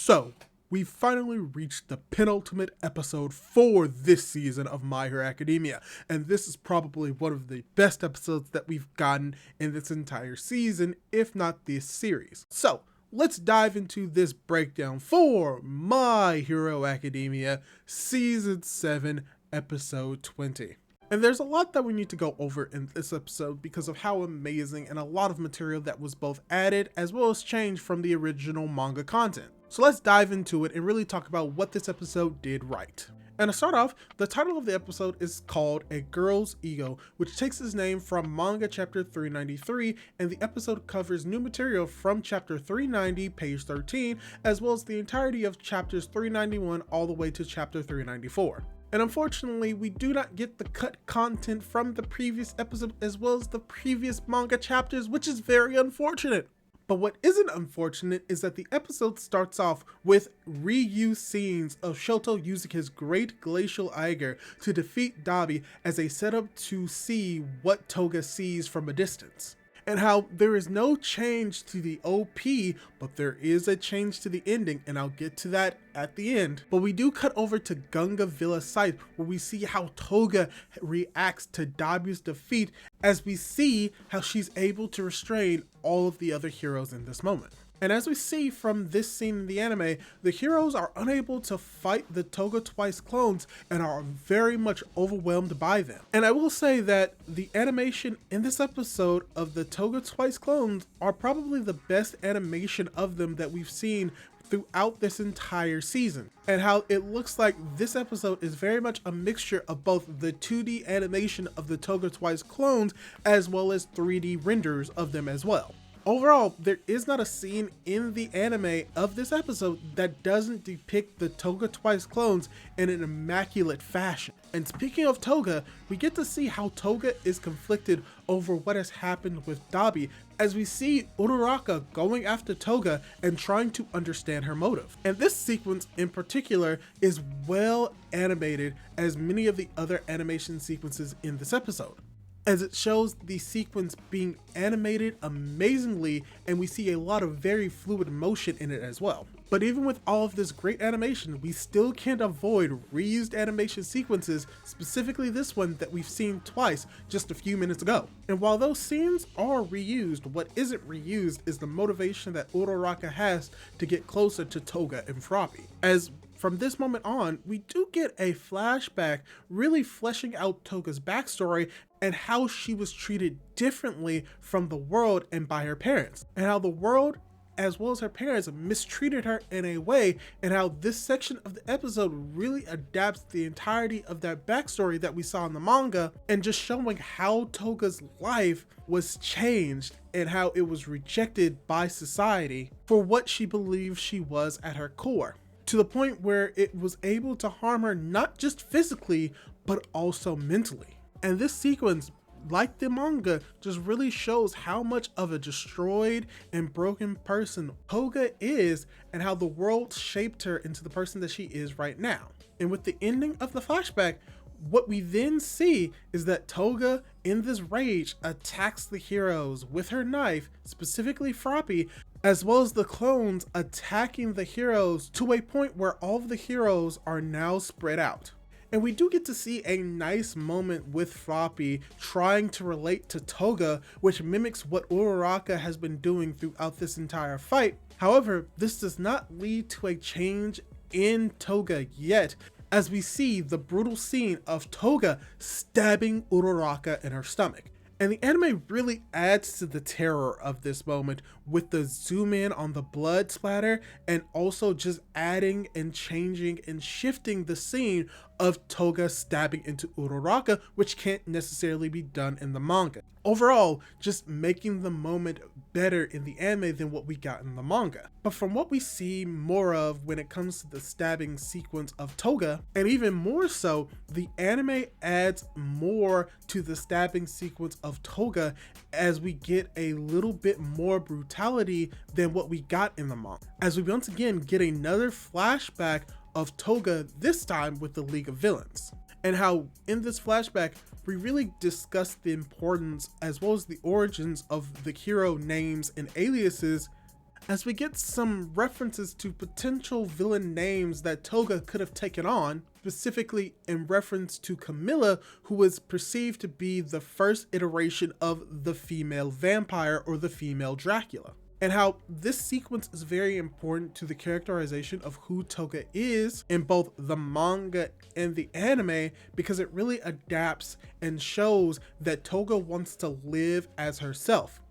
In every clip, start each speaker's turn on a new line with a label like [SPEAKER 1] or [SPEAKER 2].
[SPEAKER 1] So, we finally reached the penultimate episode for this season of My Hero Academia, and this is probably one of the best episodes that we've gotten in this entire season, if not this series. So, let's dive into this breakdown for My Hero Academia Season 7, Episode 20. And there's a lot that we need to go over in this episode because of how amazing and a lot of material that was both added as well as changed from the original manga content. So let's dive into it and really talk about what this episode did right. And to start off, the title of the episode is called A Girl's Ego, which takes its name from manga chapter 393, and the episode covers new material from chapter 390, page 13, as well as the entirety of chapters 391 all the way to chapter 394. And unfortunately, we do not get the cut content from the previous episode as well as the previous manga chapters, which is very unfortunate. But what isn't unfortunate is that the episode starts off with reused scenes of Shoto using his great glacial Eiger to defeat Dabi as a setup to see what Toga sees from a distance. And how there is no change to the OP, but there is a change to the ending, and I'll get to that at the end. But we do cut over to Gunga Villa site, where we see how Toga reacts to Dabi's defeat, as we see how she's able to restrain all of the other heroes in this moment. And as we see from this scene in the anime, the heroes are unable to fight the Toga Twice clones and are very much overwhelmed by them. And I will say that the animation in this episode of the Toga Twice clones are probably the best animation of them that we've seen throughout this entire season, and how it looks like this episode is very much a mixture of both the 2D animation of the Toga Twice clones as well as 3D renders of them as well. Overall, there is not a scene in the anime of this episode that doesn't depict the Toga Twice clones in an immaculate fashion. And speaking of Toga, we get to see how Toga is conflicted over what has happened with Dabi, as we see Uraraka going after Toga and trying to understand her motive. And this sequence in particular is well animated as many of the other animation sequences in this episode, as it shows the sequence being animated amazingly, and we see a lot of very fluid motion in it as well. But even with all of this great animation, we still can't avoid reused animation sequences, specifically this one that we've seen twice just a few minutes ago. And while those scenes are reused, what isn't reused is the motivation that Uraraka has to get closer to Toga and Froppy. As from this moment on, we do get a flashback really fleshing out Toga's backstory and how she was treated differently from the world and by her parents, and how the world as well as her parents mistreated her in a way, and how this section of the episode really adapts the entirety of that backstory that we saw in the manga, and just showing how Toga's life was changed and how it was rejected by society for what she believed she was at her core, to the point where it was able to harm her not just physically but also mentally. And this sequence, like the manga, just really shows how much of a destroyed and broken person Toga is, and how the world shaped her into the person that she is right now. And with the ending of the flashback, what we then see is that Toga, in this rage, attacks the heroes with her knife, specifically Froppy, as well as the clones attacking the heroes to a point where all of the heroes are now spread out. And we do get to see a nice moment with Froppy trying to relate to Toga, which mimics what Uraraka has been doing throughout this entire fight. However, this does not lead to a change in Toga yet, as we see the brutal scene of Toga stabbing Uraraka in her stomach. And the anime really adds to the terror of this moment with the zoom in on the blood splatter, and also just adding and changing and shifting the scene of Toga stabbing into Uraraka, which can't necessarily be done in the manga. Overall, just making the moment better in the anime than what we got in the manga. But from what we see more of when it comes to the stabbing sequence of Toga, and even more so, the anime adds more to the stabbing sequence of Toga, as we get a little bit more brutality than what we got in the manga, as we once again get another flashback of Toga, this time with the League of Villains, and how in this flashback we really discuss the importance as well as the origins of the hero names and aliases, as we get some references to potential villain names that Toga could have taken on, specifically in reference to Camilla, who was perceived to be the first iteration of the female vampire or the female Dracula. And how this sequence is very important to the characterization of who Toga is in both the manga and the anime, because it really adapts and shows that Toga wants to live as herself,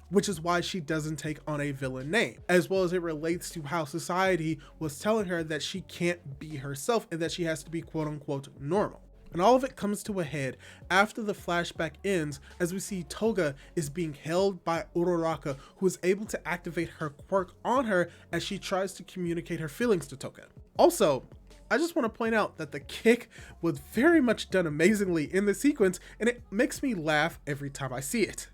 [SPEAKER 1] which is why she doesn't take on a villain name, as well as it relates to how society was telling her that she can't be herself and that she has to be quote unquote normal. And all of it comes to a head after the flashback ends, as we see Toga is being held by Uraraka, who is able to activate her quirk on her as she tries to communicate her feelings to Toga. Also, I just want to point out that the kick was very much done amazingly in the sequence, and it makes me laugh every time I see it.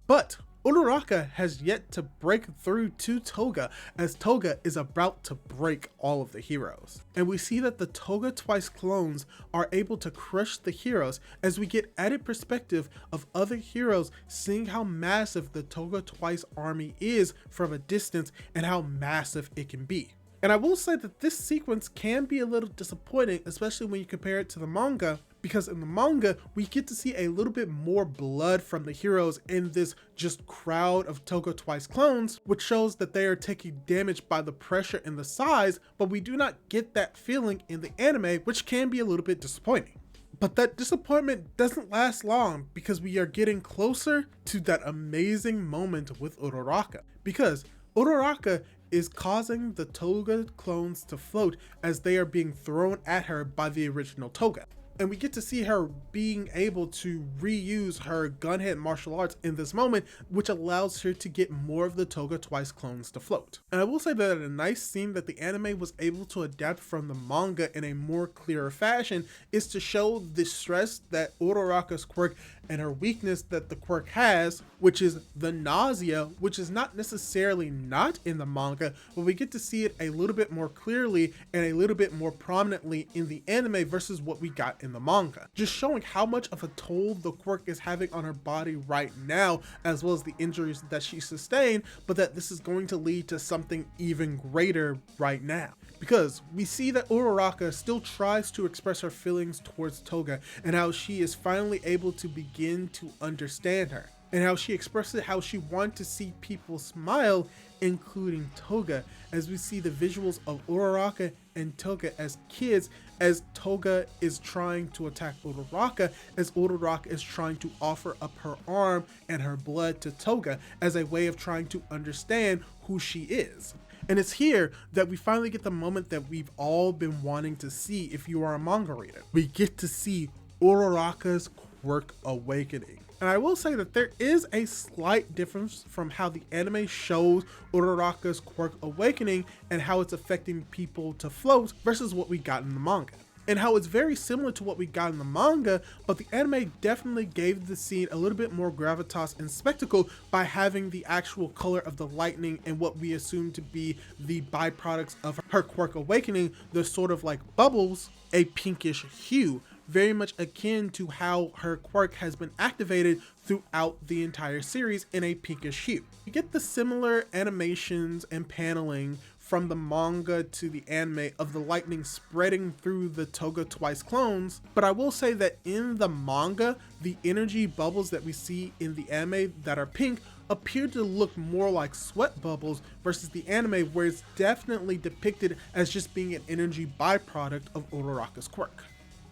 [SPEAKER 1] But Uraraka has yet to break through to Toga, as Toga is about to break all of the heroes. And we see that the Toga Twice clones are able to crush the heroes, as we get added perspective of other heroes seeing how massive the Toga Twice army is from a distance and how massive it can be. And I will say that this sequence can be a little disappointing, especially when you compare it to the manga, because in the manga, we get to see a little bit more blood from the heroes in this just crowd of Toga Twice clones, which shows that they are taking damage by the pressure and the size, but we do not get that feeling in the anime, which can be a little bit disappointing. But that disappointment doesn't last long, because we are getting closer to that amazing moment with Uraraka, because Uraraka is causing the Toga clones to float as they are being thrown at her by the original Toga. And we get to see her being able to reuse her Gunhead martial arts in this moment, which allows her to get more of the Toga Twice clones to float. And I will say that a nice scene that the anime was able to adapt from the manga in a more clearer fashion is to show the stress that Uraraka's quirk and her weakness that the quirk has, which is the nausea, which is not necessarily not in the manga, but we get to see it a little bit more clearly and a little bit more prominently in the anime versus what we got in the manga. Just showing how much of a toll the quirk is having on her body right now, as well as the injuries that she sustained, but that this is going to lead to something even greater right now. Because we see that Uraraka still tries to express her feelings towards Toga, and how she is finally able to begin to understand her, and how she expresses how she wants to see people smile, including Toga, as we see the visuals of Uraraka and Toga as kids, as Toga is trying to attack Uraraka, as Uraraka is trying to offer up her arm and her blood to Toga as a way of trying to understand who she is. And it's here that we finally get the moment that we've all been wanting to see if you are a manga reader. We get to see Uraraka's quirk awakening. And I will say that there is a slight difference from how the anime shows Uraraka's quirk awakening and how it's affecting people to float versus what we got in the manga. And how it's very similar to what we got in the manga, but the anime definitely gave the scene a little bit more gravitas and spectacle by having the actual color of the lightning and what we assume to be the byproducts of her quirk awakening, the sort of like bubbles, a pinkish hue, very much akin to how her quirk has been activated throughout the entire series in a pinkish hue. You get the similar animations and paneling from the manga to the anime of the lightning spreading through the Toga Twice clones, but I will say that in the manga, the energy bubbles that we see in the anime that are pink appear to look more like sweat bubbles versus the anime, where it's definitely depicted as just being an energy byproduct of Uraraka's quirk.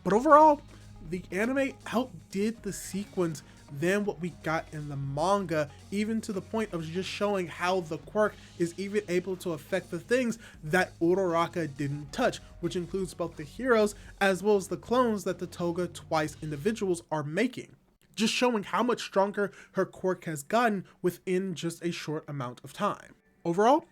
[SPEAKER 1] But overall, the anime outdid the sequence than what we got in the manga, even to the point of just showing how the quirk is even able to affect the things that Uraraka didn't touch, which includes both the heroes as well as the clones that the Toga Twice individuals are making. Just showing how much stronger her quirk has gotten within just a short amount of time. Overall,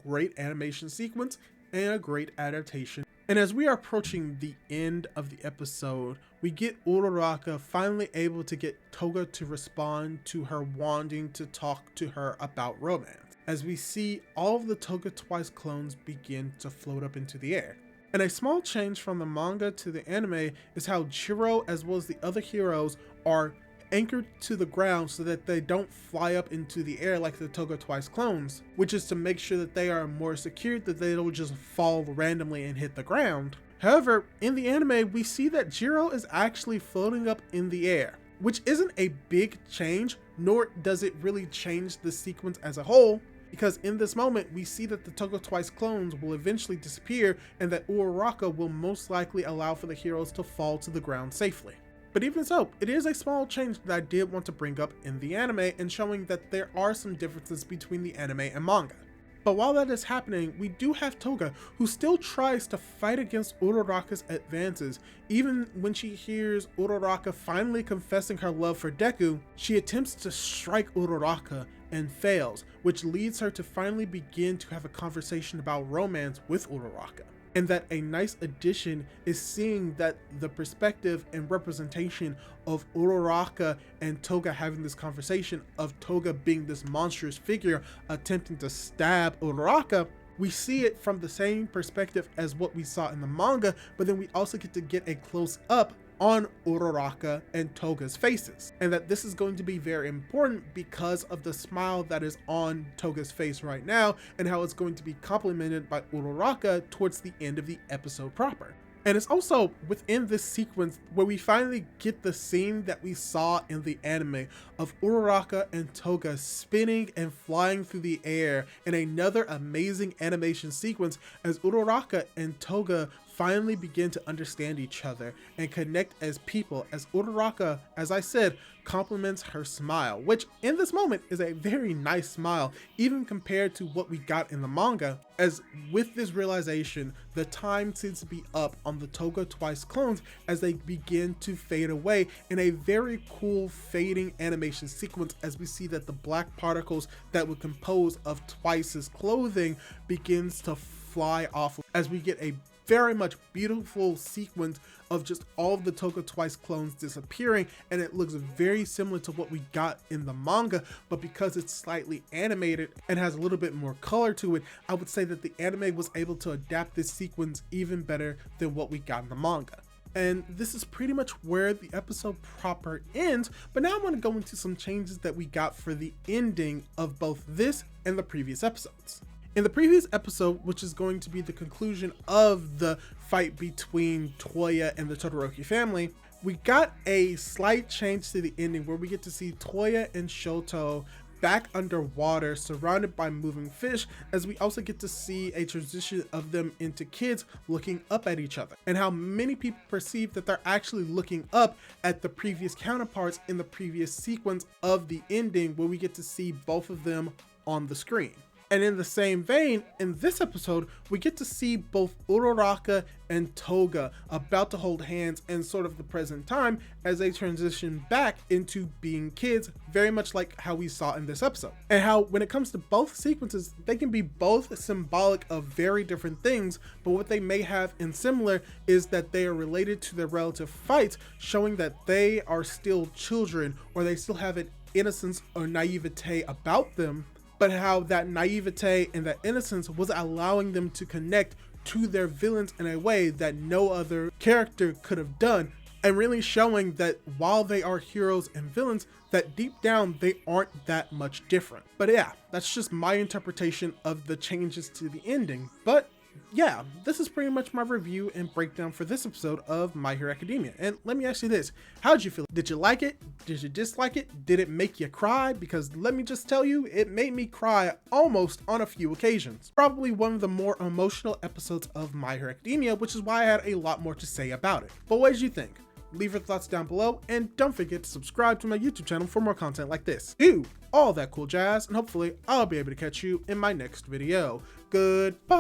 [SPEAKER 1] great animation sequence and a great adaptation. And as we are approaching the end of the episode, we get Uraraka finally able to get Toga to respond to her wanting to talk to her about romance, as we see all of the Toga Twice clones begin to float up into the air. And a small change from the manga to the anime is how Jiro as well as the other heroes are anchored to the ground so that they don't fly up into the air like the Toga Twice clones, which is to make sure that they are more secured, that they don't just fall randomly and hit the ground. However, in the anime, we see that Jiro is actually floating up in the air, which isn't a big change, nor does it really change the sequence as a whole, because in this moment, we see that the Toga Twice clones will eventually disappear and that Uraraka will most likely allow for the heroes to fall to the ground safely. But even so, it is a small change that I did want to bring up in the anime and showing that there are some differences between the anime and manga. But while that is happening, we do have Toga, who still tries to fight against Uraraka's advances. Even when she hears Uraraka finally confessing her love for Deku, she attempts to strike Uraraka and fails, which leads her to finally begin to have a conversation about romance with Uraraka. And that a nice addition is seeing that the perspective and representation of Uraraka and Toga having this conversation, of Toga being this monstrous figure attempting to stab Uraraka. We see it from the same perspective as what we saw in the manga, but then we also get to get a close up on Uraraka and Toga's faces, and that this is going to be very important because of the smile that is on Toga's face right now and how it's going to be complemented by Uraraka towards the end of the episode proper. And it's also within this sequence where we finally get the scene that we saw in the anime of Uraraka and Toga spinning and flying through the air in another amazing animation sequence as Uraraka and Toga finally begin to understand each other and connect as people, as Uraraka, as I said, compliments her smile, which in this moment is a very nice smile, even compared to what we got in the manga, as with this realization, the time seems to be up on the Toga Twice clones as they begin to fade away in a very cool fading animation sequence, as we see that the black particles that would compose of Twice's clothing begins to fly off, as we get a very much beautiful sequence of just all of the Toga Twice clones disappearing, and it looks very similar to what we got in the manga, but because it's slightly animated and has a little bit more color to it, I would say that the anime was able to adapt this sequence even better than what we got in the manga. And this is pretty much where the episode proper ends, but now I want to go into some changes that we got for the ending of both this and the previous episodes. In the previous episode, which is going to be the conclusion of the fight between Toya and the Todoroki family, we got a slight change to the ending where we get to see Toya and Shoto back underwater surrounded by moving fish, as we also get to see a transition of them into kids looking up at each other, and how many people perceive that they're actually looking up at the previous counterparts in the previous sequence of the ending where we get to see both of them on the screen. And in the same vein, in this episode, we get to see both Uraraka and Toga about to hold hands in sort of the present time as they transition back into being kids, very much like how we saw in this episode. And how when it comes to both sequences, they can be both symbolic of very different things, but what they may have in similar is that they are related to their relative fights, showing that they are still children, or they still have an innocence or naivete about them, but how that naivete and that innocence was allowing them to connect to their villains in a way that no other character could have done, and really showing that while they are heroes and villains, that deep down they aren't that much different. But yeah, that's just my interpretation of the changes to the ending. But yeah, this is pretty much my review and breakdown for this episode of My Hero Academia. And let me ask you this, how did you feel? Did you like it? Did you dislike it? Did it make you cry? Because let me just tell you, it made me cry almost on a few occasions. Probably one of the more emotional episodes of My Hero Academia, which is why I had a lot more to say about it. But what did you think? Leave your thoughts down below, and don't forget to subscribe to my YouTube channel for more content like this. Do all that cool jazz, and hopefully I'll be able to catch you in my next video. Goodbye!